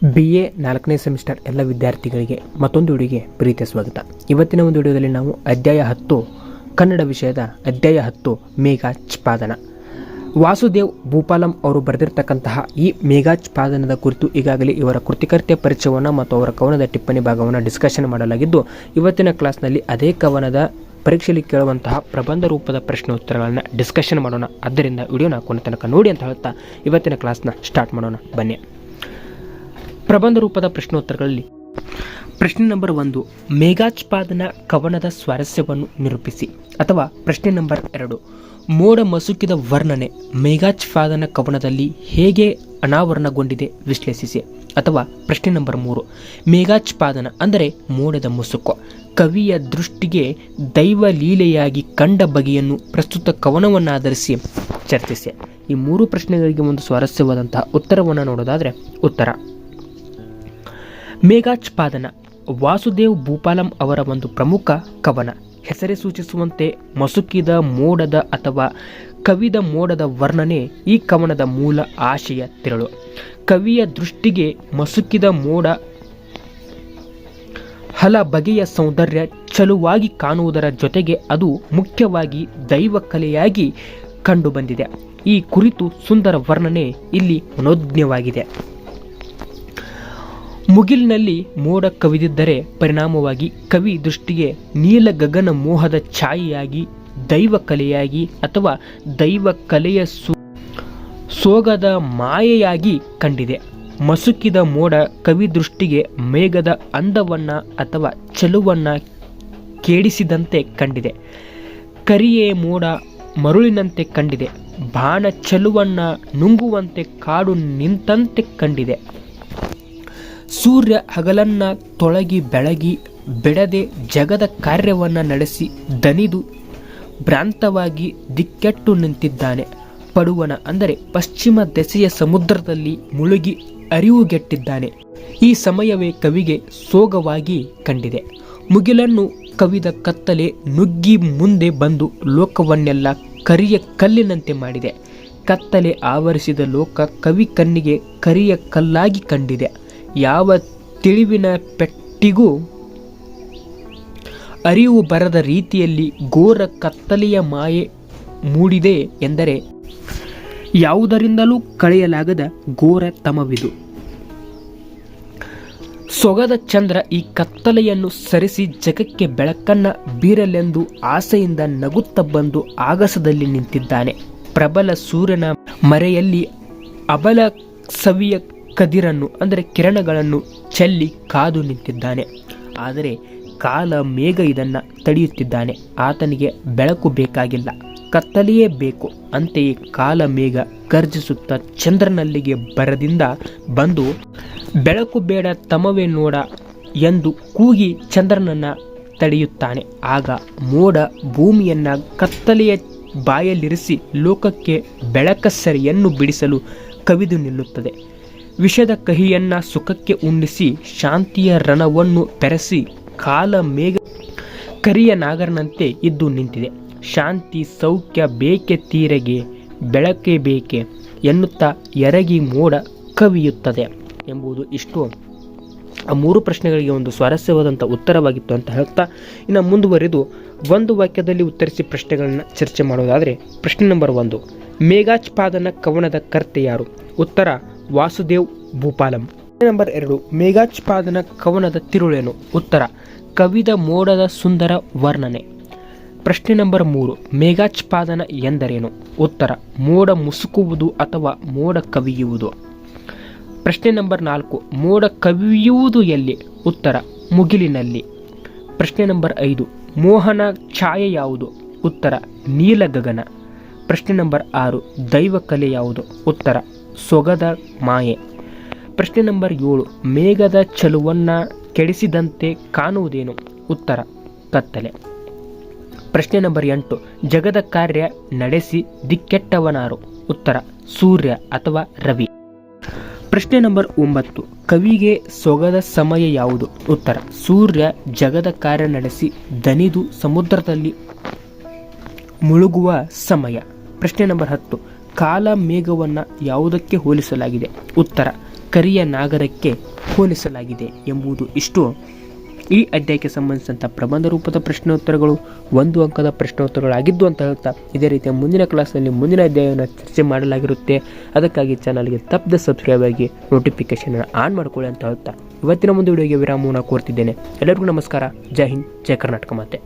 BA 4ನೇ semester ಎಲ್ಲ ವಿದ್ಯಾರ್ಥಿಗಳಿಗೆ ಮತ್ತೊಂದು ವಿಡಿಯೋಗೆ ಪ್ರೀತಿಯ ಸ್ವಾಗತ. ಇವತ್ತಿನ ಒಂದು ವಿಡಿಯೋದಲ್ಲಿ ನಾವು ಅಧ್ಯಾಯ 10 ಕನ್ನಡ ವಿಷಯದ ಅಧ್ಯಾಯ 10 ಮೇಘಾಚ್ಛಾದನ. ವಾಸುದೇವ್ ಭೂಪಾಲಂ ಅವರು ಬರೆದಿರತಕ್ಕಂತಹ ಈ ಮೇಘಾಚ್ಛಾದನದ ಕುರಿತು ಈಗಾಗಲೇ ಇವರ ಕೃತಿಕರ್ತೆಯ ಪರಿಚಯವನ್ನು ಮತ್ತು ಅವರ ಕವನದ ಟಿಪ್ಪಣಿ ಭಾಗವನ್ನು ಡಿಸ್ಕಷನ್ ಮಾಡಲಾಗಿದ್ದು, ಇವತ್ತಿನ ಕ್ಲಾಸ್ನಲ್ಲಿ ಅದೇ ಕವನದ ಪರೀಕ್ಷೆಯಲ್ಲಿ ಕೇಳುವಂತಹ ಪ್ರಬಂಧ ರೂಪದ ಪ್ರಶ್ನೆ ಉತ್ತರಗಳನ್ನು ಡಿಸ್ಕಷನ್ ಮಾಡೋಣ. ಆದ್ದರಿಂದ ವಿಡಿಯೋನ ಕೊನೆ ತನಕ ನೋಡಿ ಅಂತ ಹೇಳ್ತಾ ಇವತ್ತಿನ ಕ್ಲಾಸ್ನ ಸ್ಟಾರ್ಟ್ ಮಾಡೋಣ ಬನ್ನಿ. ಪ್ರಬಂಧ ರೂಪದ ಪ್ರಶ್ನೋತ್ತರಗಳಲ್ಲಿ ಪ್ರಶ್ನೆ ನಂಬರ್ 1, ಮೇಘಾಚ್ಛಾದನ ಕವನದ ಸ್ವಾರಸ್ಯವನ್ನು ನಿರೂಪಿಸಿ. ಅಥವಾ ಪ್ರಶ್ನೆ ನಂಬರ್ 2, ಮೋಡ ಮಸುಕಿದ ವರ್ಣನೆ ಮೇಘಾಚ್ಛಾದನ ಕವನದಲ್ಲಿ ಹೇಗೆ ಅನಾವರಣಗೊಂಡಿದೆ ವಿಶ್ಲೇಷಿಸಿ. ಅಥವಾ ಪ್ರಶ್ನೆ ನಂಬರ್ 3, ಮೇಘಾಚ್ಛಾದನ ಅಂದರೆ ಮೋಡದ ಮುಸುಕು ಕವಿಯ ದೃಷ್ಟಿಗೆ ದೈವ ಲೀಲೆಯಾಗಿ ಕಂಡ ಬಗೆಯನ್ನು ಪ್ರಸ್ತುತ ಕವನವನ್ನಾಧರಿಸಿ ಚರ್ಚಿಸಿ. ಈ 3 ಪ್ರಶ್ನೆಗಳಿಗೆ ಒಂದು ಸ್ವಾರಸ್ಯವಾದಂತಹ ಉತ್ತರವನ್ನು ನೋಡೋದಾದರೆ ಉತ್ತರ ಮೇಘಾಚ್ಛಾದನ ವಾಸುದೇವ್ ಭೂಪಾಲಂ ಅವರ ಒಂದು ಪ್ರಮುಖ ಕವನ. ಹೆಸರೇ ಸೂಚಿಸುವಂತೆ ಮಸುಕಿದ ಮೋಡದ ಅಥವಾ ಕವಿದ ಮೋಡದ ವರ್ಣನೆ ಈ ಕವನದ ಮೂಲ ಆಶಯ ತಿರುಳು. ಕವಿಯ ದೃಷ್ಟಿಗೆ ಮಸುಕಿದ ಮೋಡ ಹಲ ಬಗೆಯ ಸೌಂದರ್ಯ ಚಲುವಾಗಿ ಕಾಣುವುದರ ಜೊತೆಗೆ ಅದು ಮುಖ್ಯವಾಗಿ ದೈವ ಕಲೆಯಾಗಿ ಕಂಡುಬಂದಿದೆ. ಈ ಕುರಿತು ಸುಂದರ ವರ್ಣನೆ ಇಲ್ಲಿ ಮನೋಜ್ಞವಾಗಿದೆ. ಮುಗಿಲಿನಲ್ಲಿ ಮೋಡ ಕವಿದಿದ್ದರೆ ಪರಿಣಾಮವಾಗಿ ಕವಿ ದೃಷ್ಟಿಗೆ ನೀಲ ಗಗನ ಮೋಹದ ಛಾಯೆಯಾಗಿ ದೈವ ಕಲೆಯಾಗಿ ಅಥವಾ ದೈವ ಕಲೆಯ ಸೋಗದ ಮಾಯೆಯಾಗಿ ಕಂಡಿದೆ. ಮಸುಕಿದ ಮೋಡ ಕವಿ ದೃಷ್ಟಿಗೆ ಮೇಘದ ಅಂದವನ್ನ ಅಥವಾ ಚೆಲುವನ್ನ ಕೇಳಿಸಿದಂತೆ ಕಂಡಿದೆ. ಕರಿಯೇ ಮೋಡ ಮರುಳಿನಂತೆ ಕಂಡಿದೆ. ಬಾಣ ಚೆಲುವನ್ನ ನುಂಗುವಂತೆ ಕಾಡು ನಿಂತಂತೆ ಕಂಡಿದೆ. ಸೂರ್ಯ ಹಗಲನ್ನ ತೊಳಗಿ ಬೆಳಗಿ ಬೆಡದೆ ಜಗದ ಕಾರ್ಯವನ್ನು ನಡೆಸಿ ದನಿದು ಭ್ರಾಂತವಾಗಿ ದಿಕ್ಕೆಟ್ಟು ನಿಂತಿದ್ದಾನೆ. ಪಡುವನ ಅಂದರೆ ಪಶ್ಚಿಮ ದೆಸೆಯ ಸಮುದ್ರದಲ್ಲಿ ಮುಳುಗಿ ಅರಿವುಗೆಟ್ಟಿದ್ದಾನೆ. ಈ ಸಮಯವೇ ಕವಿಗೆ ಸೋಗವಾಗಿ ಕಂಡಿದೆ. ಮುಗಿಲನ್ನು ಕವಿದ ಕತ್ತಲೆ ನುಗ್ಗಿ ಮುಂದೆ ಬಂದು ಲೋಕವನ್ನೆಲ್ಲ ಕರಿಯ ಕಲ್ಲಿನಂತೆ ಮಾಡಿದೆ. ಕತ್ತಲೆ ಆವರಿಸಿದ ಲೋಕ ಕವಿ ಕಣ್ಣಿಗೆ ಕರಿಯ ಕಲ್ಲಾಗಿ ಕಂಡಿದೆ. ಯಾವ ತಿಳಿವಿನ ಪೆಟ್ಟಿಗೂ ಅರಿವು ಬರದ ರೀತಿಯಲ್ಲಿ ಘೋರ ಕತ್ತಲೆಯ ಮಾಯೆ ಮೂಡಿದೆ ಎಂದರೆ ಯಾವುದರಿಂದಲೂ ಕಳೆಯಲಾಗದ ಘೋರ ತಮವಿದು. ಸೊಗದ ಚಂದ್ರ ಈ ಕತ್ತಲೆಯನ್ನು ಸರಿಸಿ ಜಗಕ್ಕೆ ಬೆಳಕನ್ನ ಬೀರಲೆಂದು ಆಸೆಯಿಂದ ನಗುತ್ತಾ ಬಂದು ಆಗಸದಲ್ಲಿ ನಿಂತಿದ್ದಾನೆ. ಪ್ರಬಲ ಸೂರ್ಯನ ಮರೆಯಲ್ಲಿ ಅಬಲ ಸವಿಯ ಕದಿರನ್ನು ಅಂದರೆ ಕಿರಣಗಳನ್ನು ಚೆಲ್ಲಿ ಕಾದು ನಿಂತಿದ್ದಾನೆ. ಆದರೆ ಕಾಲ ಮೇಘ ಇದನ್ನು ತಡೆಯುತ್ತಿದ್ದಾನೆ. ಆತನಿಗೆ ಬೆಳಕು ಬೇಕಾಗಿಲ್ಲ, ಕತ್ತಲೆಯೇ ಬೇಕು. ಅಂತೆಯೇ ಕಾಲ ಮೇಘ ಗರ್ಜಿಸುತ್ತಾ ಚಂದ್ರನಲ್ಲಿಗೆ ಬರದಿಂದ ಬಂದು ಬೆಳಕು ಬೇಡ ತಮವೇ ನೋಡ ಎಂದು ಕೂಗಿ ಚಂದ್ರನನ್ನು ತಡೆಯುತ್ತಾನೆ. ಆಗ ಮೋಡ ಭೂಮಿಯನ್ನ ಕತ್ತಲೆಯ ಬಾಯಲ್ಲಿರಿಸಿ ಲೋಕಕ್ಕೆ ಬೆಳಕಸರಿಯನ್ನು ಬಿಡಿಸಲು ಕವಿದು ನಿಲ್ಲುತ್ತದೆ. ವಿಷದ ಕಹಿಯನ್ನ ಸುಖಕ್ಕೆ ಉಣ್ಣಿಸಿ ಶಾಂತಿಯ ರಣವನ್ನು ಬೆರೆಸಿ ಕಾಲ ಮೇಘ ಕರಿಯ ನಾಗರನಂತೆ ಇದ್ದು ನಿಂತಿದೆ. ಶಾಂತಿ ಸೌಖ್ಯ ಬೇಕೆ ತೀರೆಗೆ ಬೆಳಕೆ ಬೇಕೆ ಎನ್ನುತ್ತಾ ಎರಗಿ ಮೋಡ ಕವಿಯುತ್ತದೆ ಎಂಬುದು ಇಷ್ಟು ಆ 3 ಪ್ರಶ್ನೆಗಳಿಗೆ ಒಂದು ಸ್ವಾರಸ್ಯವಾದಂಥ ಉತ್ತರವಾಗಿತ್ತು ಅಂತ ಹೇಳ್ತಾ ಇನ್ನು ಮುಂದುವರೆದು ಒಂದು ವಾಕ್ಯದಲ್ಲಿ ಉತ್ತರಿಸಿ ಪ್ರಶ್ನೆಗಳನ್ನು ಚರ್ಚೆ ಮಾಡೋದಾದರೆ ಪ್ರಶ್ನೆ ನಂಬರ್ 1, ಮೇಘಾಚ್ಛಾದನ ಕವನದ ಕರ್ತೆ ಯಾರು? ಉತ್ತರ ವಾಸುದೇವ್ ಭೂಪಾಲಂ. ಪ್ರಶ್ನೆ ನಂಬರ್ 2, ಮೇಘಾಚ್ಛಾದನ ಕವನದ ತಿರುಳೇನು? ಉತ್ತರ ಕವಿದ ಮೋಡದ ಸುಂದರ ವರ್ಣನೆ. ಪ್ರಶ್ನೆ ನಂಬರ್ 3, ಮೇಘಾಚ್ಛಾದನ ಎಂದರೇನು? ಉತ್ತರ ಮೋಡ ಮುಸುಕುವುದು ಅಥವಾ ಮೋಡ ಕವಿಯುವುದು. ಪ್ರಶ್ನೆ ನಂಬರ್ 4, ಮೋಡ ಕವಿಯುವುದು ಎಲ್ಲಿ? ಉತ್ತರ ಮುಗಿಲಿನಲ್ಲಿ. ಪ್ರಶ್ನೆ ನಂಬರ್ 5, ಮೋಹನ ಛಾಯೆ ಯಾವುದು? ಉತ್ತರ ನೀಲ ಗಗನ. ಪ್ರಶ್ನೆ ನಂಬರ್ 6, ದೈವ ಕಲೆ ಯಾವುದು? ಉತ್ತರ ಸೊಗದ ಮಾಯೆ. ಪ್ರಶ್ನೆ ನಂಬರ್ 7, ಮೇಘದ ಚಲುವನ್ನ ಕೆಡಿಸಿದಂತೆ ಕಾಣುವುದೇನು? ಉತ್ತರ ಕತ್ತಲೆ. ಪ್ರಶ್ನೆ ನಂಬರ್ 8, ಜಗದ ಕಾರ್ಯ ನಡೆಸಿ ದಿಕ್ಕೆಟ್ಟವನಾರು? ಉತ್ತರ ಸೂರ್ಯ ಅಥವಾ ರವಿ. ಪ್ರಶ್ನೆ ನಂಬರ್ 9, ಕವಿಗೆ ಸೊಗದ ಸಮಯ ಯಾವುದು? ಉತ್ತರ ಸೂರ್ಯ ಜಗದ ಕಾರ್ಯ ನಡೆಸಿ ದನಿದು ಸಮುದ್ರದಲ್ಲಿ ಮುಳುಗುವ ಸಮಯ. ಪ್ರಶ್ನೆ ನಂಬರ್ 10, ಕಾಲ ಮೇಘವನ್ನು ಯಾವುದಕ್ಕೆ ಹೋಲಿಸಲಾಗಿದೆ? ಉತ್ತರ ಕರಿಯ ನಾಗರಕ್ಕೆ ಹೋಲಿಸಲಾಗಿದೆ ಎಂಬುದು ಇಷ್ಟು ಈ ಅಧ್ಯಾಯಕ್ಕೆ ಸಂಬಂಧಿಸಿದಂಥ ಪ್ರಬಂಧ ರೂಪದ ಪ್ರಶ್ನೋತ್ತರಗಳು 1 ಅಂಕದ ಪ್ರಶ್ನೋತ್ತರಗಳಾಗಿದ್ದು ಅಂತ ಹೇಳ್ತಾ ಇದೇ ರೀತಿಯ ಮುಂದಿನ ಕ್ಲಾಸ್ನಲ್ಲಿ ಮುಂದಿನ ಅಧ್ಯಾಯವನ್ನು ಚರ್ಚೆ ಮಾಡಲಾಗಿರುತ್ತೆ. ಅದಕ್ಕಾಗಿ ಚಾನಲ್ಗೆ ತಪ್ಪದೆ ಸಬ್ಸ್ಕ್ರೈಬ್ ಆಗಿ ನೋಟಿಫಿಕೇಶನ್ ಆನ್ ಮಾಡ್ಕೊಳ್ಳಿ ಅಂತ ಹೇಳ್ತಾ ಇವತ್ತಿನ ಒಂದು ವಿಡಿಯೋಗೆ ವಿರಾಮವನ್ನು ಕೋರ್ತಿದ್ದೇನೆ. ಎಲ್ಲರಿಗೂ ನಮಸ್ಕಾರ. ಜೈ ಹಿಂದ್, ಜೈ ಕರ್ನಾಟಕ ಮಾತೆ.